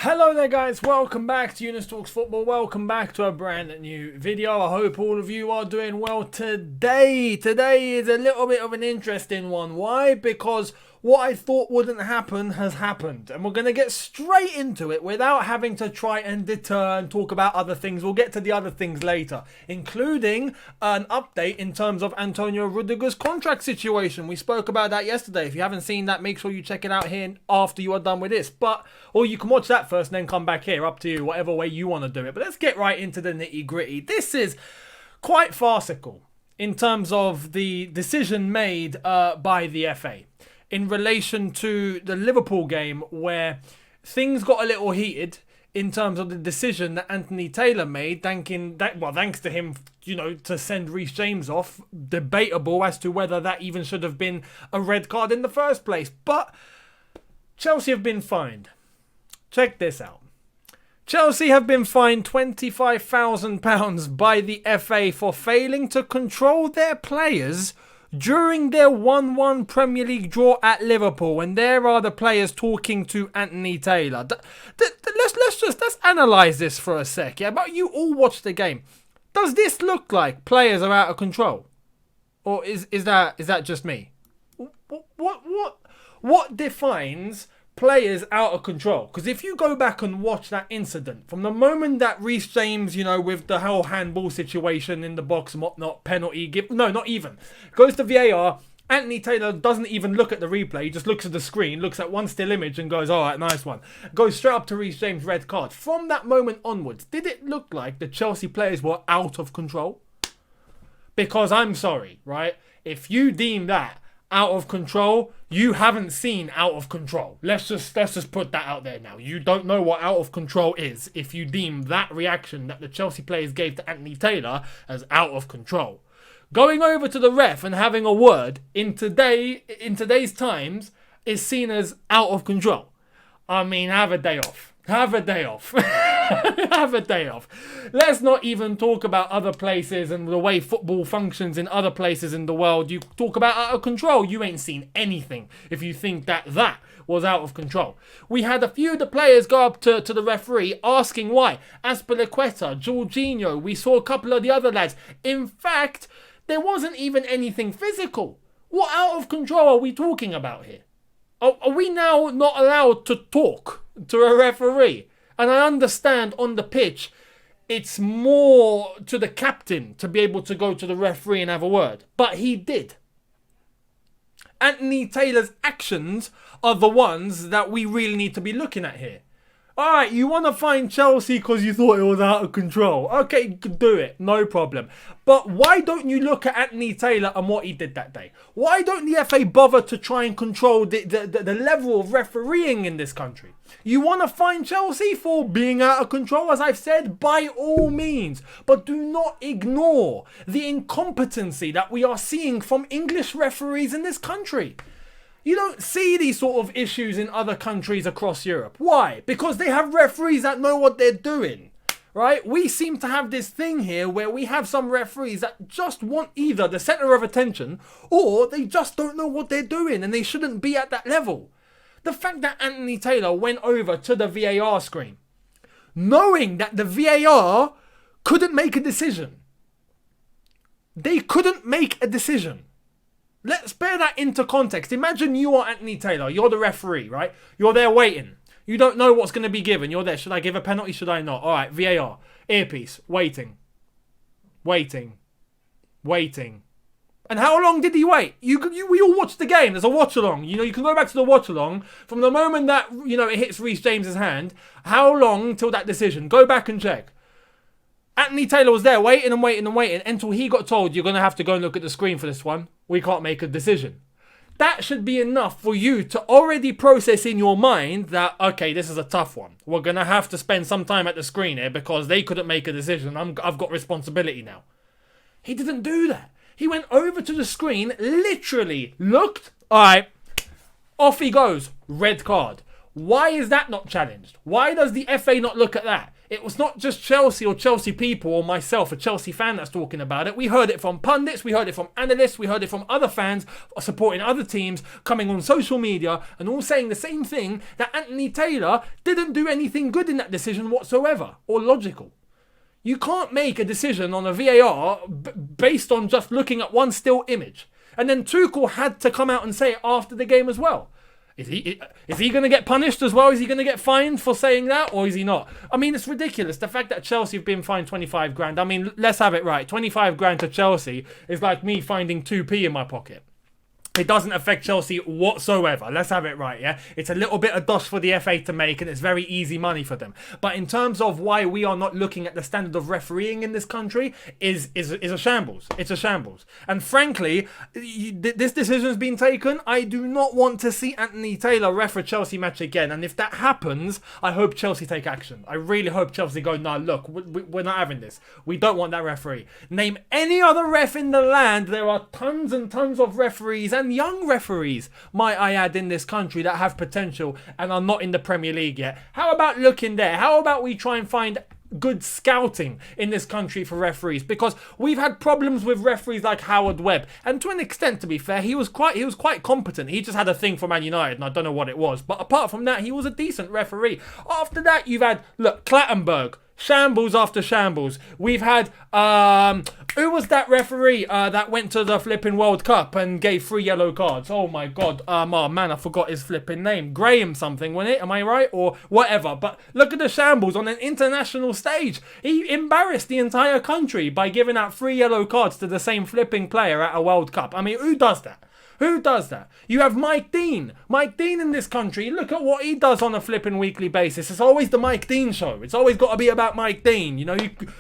Hello there guys, welcome back to Younes Talks Football, welcome back to a brand new video. I hope all of you are doing well today. Today is a little bit of an interesting one. Why? Because what I thought wouldn't happen has happened. And we're going to get straight into it without having to try and deter and talk about other things. We'll get to the other things later, including an update in terms of Antonio Rudiger's contract situation. We spoke about that yesterday. If you haven't seen that, make sure you check it out here after you are done with this. Or you can watch that first and then come back here, up to you, whatever way you want to do it. But let's get right into the nitty gritty. This is quite farcical in terms of the decision made by the FA in relation to the Liverpool game, where things got a little heated in terms of the decision that Anthony Taylor made, thanks to him, to send Reece James off. Debatable as to whether that even should have been a red card in the first place. But Chelsea have been fined. Check this out. Chelsea have been fined £25,000 by the FA for failing to control their players during their 1-1 Premier League draw at Liverpool. And there are the players talking to Anthony Taylor. Let's analyse this for a sec. Yeah, but you all watched the game. Does this look like players are out of control, or is that just me? What defines players out of control? Because if you go back and watch that incident, from the moment that Reece James, with the whole handball situation in the box and whatnot, penalty, not even, goes to VAR, Anthony Taylor doesn't even look at the replay, he just looks at the screen, looks at one still image and goes, alright, nice one. Goes straight up to Reece James, red card. From that moment onwards, did it look like the Chelsea players were out of control? Because I'm sorry, right? If you deem that out of control, you haven't seen out of control. Let's just put that out there now. You don't know what out of control is if you deem that reaction that the Chelsea players gave to Anthony Taylor as out of control. Going over to the ref and having a word in today's times is seen as out of control. I mean, have a day off. Have a day off. Have a day off. Let's not even talk about other places and the way football functions in other places in the world. You talk about out of control, you ain't seen anything if you think that was out of control. We had a few of the players go up to the referee asking why. Aspilicueta, Jorginho, we saw a couple of the other lads. In fact, there wasn't even anything physical. What out of control are we talking about here? Are we now not allowed to talk to a referee? And I understand on the pitch, it's more to the captain to be able to go to the referee and have a word. But he did. Anthony Taylor's actions are the ones that we really need to be looking at here. Alright, you want to find Chelsea because you thought it was out of control. Okay, you can do it, no problem. But why don't you look at Anthony Taylor and what he did that day? Why don't the FA bother to try and control the level of refereeing in this country? You want to find Chelsea for being out of control, as I've said, by all means. But do not ignore the incompetency that we are seeing from English referees in this country. You don't see these sort of issues in other countries across Europe. Why? Because they have referees that know what they're doing, right? We seem to have this thing here where we have some referees that just want either the centre of attention or they just don't know what they're doing and they shouldn't be at that level. The fact that Anthony Taylor went over to the VAR screen, knowing that the VAR couldn't make a decision. They couldn't make a decision. Let's bear that into context. Imagine you are Anthony Taylor. You're the referee, right? You're there waiting. You don't know what's going to be given. You're there. Should I give a penalty? Should I not? All right, VAR. Earpiece. Waiting. And how long did he wait? We all watched the game. There's a watch-along. You can go back to the watch-along. From the moment that, it hits Reece James's hand, how long till that decision? Go back and check. Anthony Taylor was there waiting until he got told, you're going to have to go and look at the screen for this one. We can't make a decision. That should be enough for you to already process in your mind that, okay, this is a tough one. We're going to have to spend some time at the screen here because they couldn't make a decision. I've got responsibility now. He didn't do that. He went over to the screen, literally looked, all right, off he goes, red card. Why is that not challenged? Why does the FA not look at that? It was not just Chelsea or Chelsea people or myself, a Chelsea fan, that's talking about it. We heard it from pundits, we heard it from analysts, we heard it from other fans supporting other teams, coming on social media and all saying the same thing, that Anthony Taylor didn't do anything good in that decision whatsoever or logical. You can't make a decision on a VAR based on just looking at one still image. And then Tuchel had to come out and say it after the game as well. Is he going to get punished as well? Is he going to get fined for saying that, or is he not? I mean, it's ridiculous. The fact that Chelsea have been fined 25 grand. I mean, let's have it right. 25 grand to Chelsea is like me finding 2p in my pocket. It doesn't affect Chelsea whatsoever. Let's have it right, yeah? It's a little bit of dosh for the FA to make, and it's very easy money for them. But in terms of why we are not looking at the standard of refereeing in this country is a shambles. It's a shambles. And frankly, this decision has been taken. I do not want to see Anthony Taylor ref a Chelsea match again. And if that happens, I hope Chelsea take action. I really hope Chelsea go, nah, look, we're not having this. We don't want that referee. Name any other ref in the land. There are tons and tons of referees and young referees, might I add, in this country that have potential and are not in the Premier League yet. How about looking there? How about we try and find good scouting in this country for referees? Because we've had problems with referees like Howard Webb, and to an extent, to be fair, he was quite competent. He just had a thing for Man United, and I don't know what it was. But apart from that, he was a decent referee. After that, you've had, look, Clattenburg. Shambles after shambles. We've had, who was that referee that went to the flipping World Cup and gave 3 yellow cards? Oh my God. Oh man, I forgot his flipping name. Graham something, wasn't it? Am I right? Or whatever. But look at the shambles on an international stage. He embarrassed the entire country by giving out 3 yellow cards to the same flipping player at a World Cup. I mean, who does that? Who does that? You have Mike Dean. Mike Dean in this country. Look at what he does on a flipping weekly basis. It's always the Mike Dean show. It's always got to be about Mike Dean. You know,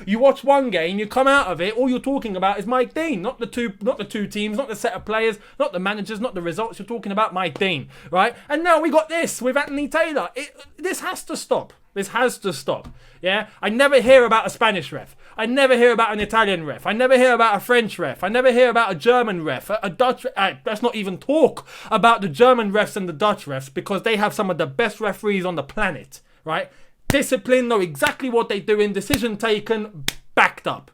you watch one game, you come out of it, all you're talking about is Mike Dean. Not the two teams, not the set of players, not the managers, not the results. You're talking about Mike Dean, right? And now we got this with Anthony Taylor. This has to stop. This has to stop. Yeah? I never hear about a Spanish ref. I never hear about an Italian ref. I never hear about a French ref. I never hear about a German ref, a Dutch. Let's not even talk about the German refs and the Dutch refs, because they have some of the best referees on the planet, right? Discipline, know exactly what they're doing, decision taken, backed up.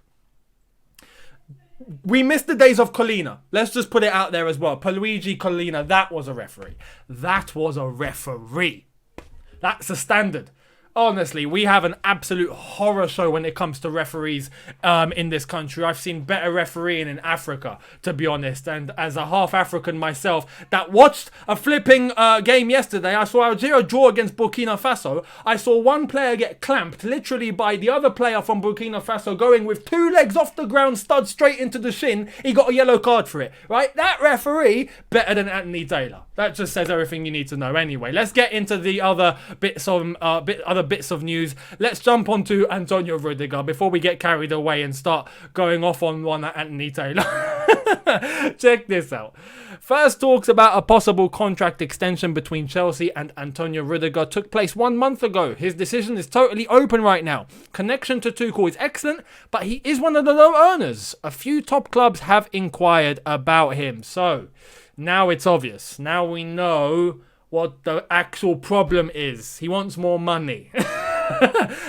We missed the days of Collina. Let's just put it out there as well. Pierluigi Collina, that was a referee. That was a referee. That's a standard. Honestly, we have an absolute horror show when it comes to referees in this country. I've seen better refereeing in Africa, to be honest. And as a half African myself that watched a flipping game yesterday, I saw Algeria draw against Burkina Faso. I saw one player get clamped literally by the other player from Burkina Faso going with 2 legs off the ground, stud straight into the shin. He got a yellow card for it, right? That referee, better than Anthony Taylor. That just says everything you need to know. Anyway, let's get into the other bits of news. Let's jump onto Antonio Rudiger before we get carried away and start going off on one at Anthony Taylor. Check this out. First talks about a possible contract extension between Chelsea and Antonio Rudiger took place 1 month ago. His decision is totally open right now. Connection to Tuchel is excellent, but he is one of the low earners. A few top clubs have inquired about him. So, now it's obvious. Now we know what the actual problem is. He wants more money.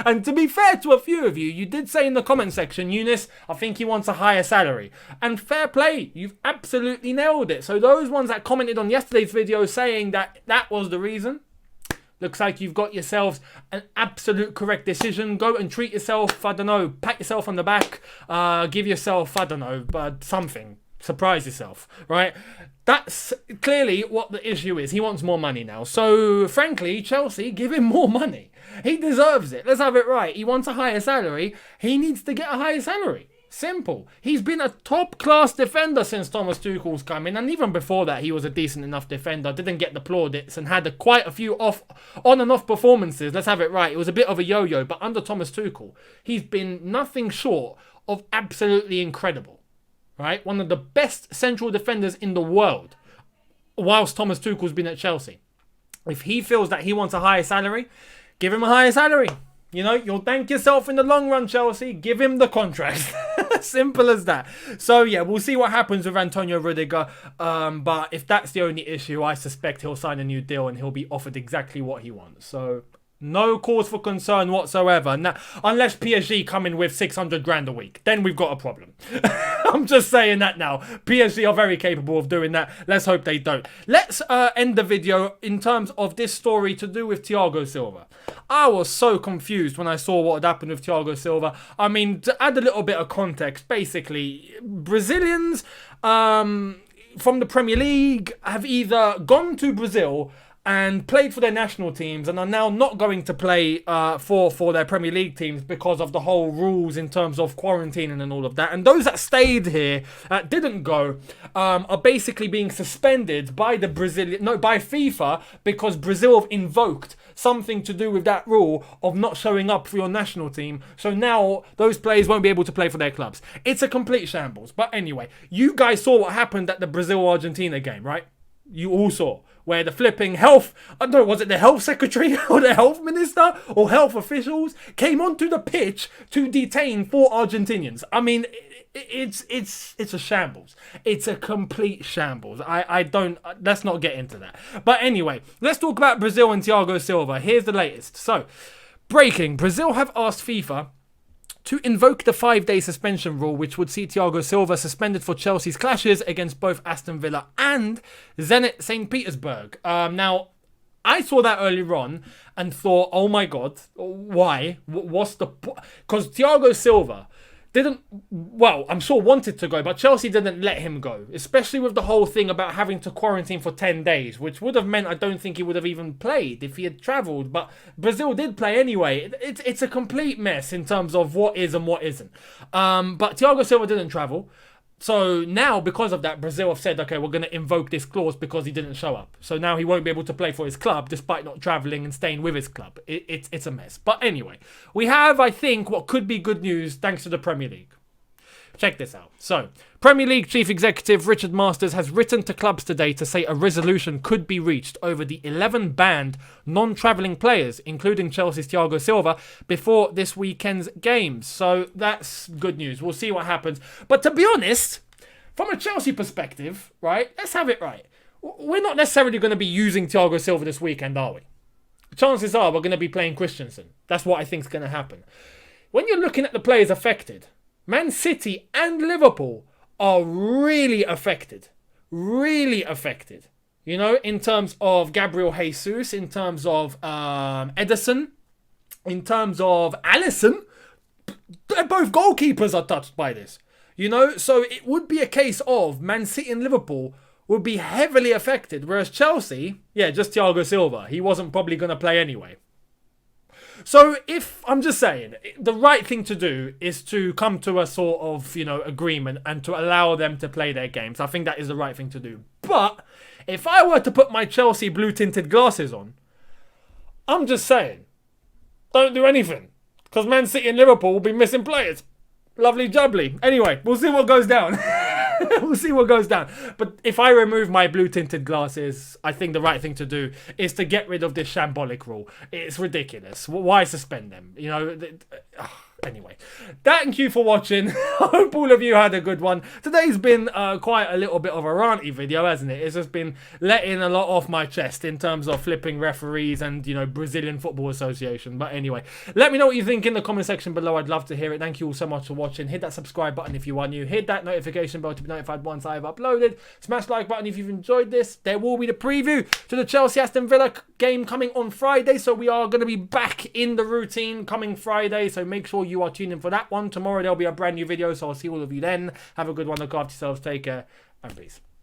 And to be fair to a few of you, you did say in the comment section, Younes, I think he wants a higher salary. And fair play, you've absolutely nailed it. So those ones that commented on yesterday's video saying that that was the reason, looks like you've got yourselves an absolute correct decision. Go and treat yourself, I don't know, pat yourself on the back, give yourself, I don't know, something. Surprise yourself, right? That's clearly what the issue is. He wants more money now. So, frankly, Chelsea, give him more money. He deserves it. Let's have it right. He wants a higher salary. He needs to get a higher salary. Simple. He's been a top-class defender since Thomas Tuchel's come in. And even before that, he was a decent enough defender. Didn't get the plaudits and had quite a few on and off performances. Let's have it right. It was a bit of a yo-yo. But under Thomas Tuchel, he's been nothing short of absolutely incredible. Right? One of the best central defenders in the world whilst Thomas Tuchel's been at Chelsea. If he feels that he wants a higher salary, give him a higher salary. You know, you'll thank yourself in the long run, Chelsea. Give him the contract. Simple as that. So, yeah, we'll see what happens with Antonio Rudiger. But if that's the only issue, I suspect he'll sign a new deal and he'll be offered exactly what he wants. So, No cause for concern whatsoever. Now, unless PSG come in with 600 grand a week, then we've got a problem. I'm just saying that now. PSG are very capable of doing that. Let's hope they don't. Let's end the video in terms of this story to do with Thiago Silva. I was so confused when I saw what had happened with Thiago Silva. I mean, to add a little bit of context, basically, Brazilians from the Premier League have either gone to Brazil and played for their national teams and are now not going to play for their Premier League teams because of the whole rules in terms of quarantining and all of that. And those that stayed here, didn't go, are basically being suspended by by FIFA, because Brazil have invoked something to do with that rule of not showing up for your national team. So now those players won't be able to play for their clubs. It's a complete shambles. But anyway, you guys saw what happened at the Brazil-Argentina game, right? You all saw where the flipping health, I don't know, was it the health secretary or the health minister or health officials came onto the pitch to detain 4 Argentinians. I mean, it's a shambles. It's a complete shambles. Let's not get into that. But anyway, let's talk about Brazil and Thiago Silva. Here's the latest. So, breaking, Brazil have asked FIFA to invoke the 5-day suspension rule, which would see Thiago Silva suspended for Chelsea's clashes against both Aston Villa and Zenit St. Petersburg. Now, I saw that earlier on and thought, oh my God, why? What's the point? Because Thiago Silva I'm sure wanted to go, but Chelsea didn't let him go, especially with the whole thing about having to quarantine for 10 days, which would have meant I don't think he would have even played if he had travelled, but Brazil did play anyway. It's a complete mess in terms of what is and what isn't. But Thiago Silva didn't travel. So now, because of that, Brazil have said, okay, we're going to invoke this clause because he didn't show up. So now he won't be able to play for his club despite not travelling and staying with his club. It's a mess. But anyway, we have, I think, what could be good news thanks to the Premier League. Check this out. So, Premier League Chief Executive Richard Masters has written to clubs today to say a resolution could be reached over the 11 banned non-travelling players, including Chelsea's Thiago Silva, before this weekend's games. So, that's good news. We'll see what happens. But to be honest, from a Chelsea perspective, right, let's have it right. We're not necessarily going to be using Thiago Silva this weekend, are we? Chances are we're going to be playing Christensen. That's what I think is going to happen. When you're looking at the players affected, Man City and Liverpool are really affected. Really affected. You know, in terms of Gabriel Jesus, in terms of Ederson, in terms of Alisson. Both goalkeepers are touched by this. You know, so it would be a case of Man City and Liverpool would be heavily affected. Whereas Chelsea, just Thiago Silva. He wasn't probably going to play anyway. So I'm just saying, the right thing to do is to come to a sort of, agreement and to allow them to play their games. I think that is the right thing to do. But if I were to put my Chelsea blue-tinted glasses on, I'm just saying, don't do anything. Because Man City and Liverpool will be missing players. Lovely jubbly. Anyway, we'll see what goes down. We'll see what goes down. But if I remove my blue-tinted glasses, I think the right thing to do is to get rid of this shambolic rule. It's ridiculous. Why suspend them? Anyway, thank you for watching. I hope all of you had a good one. Today's been quite a little bit of a ranty video, hasn't it? It's just been letting a lot off my chest in terms of flipping referees and, Brazilian Football Association. But anyway, let me know what you think in the comment section below. I'd love to hear it. Thank you all so much for watching. Hit that subscribe button if you are new. Hit that notification bell to be notified once I have uploaded. Smash the like button if you've enjoyed this. There will be the preview to the Chelsea-Aston Villa game coming on Friday. So we are going to be back in the routine coming Friday. So make sure you are tuned in for that one. Tomorrow there'll be a brand new video, so I'll see all of you then. Have a good one. Look after yourselves. Take care and peace.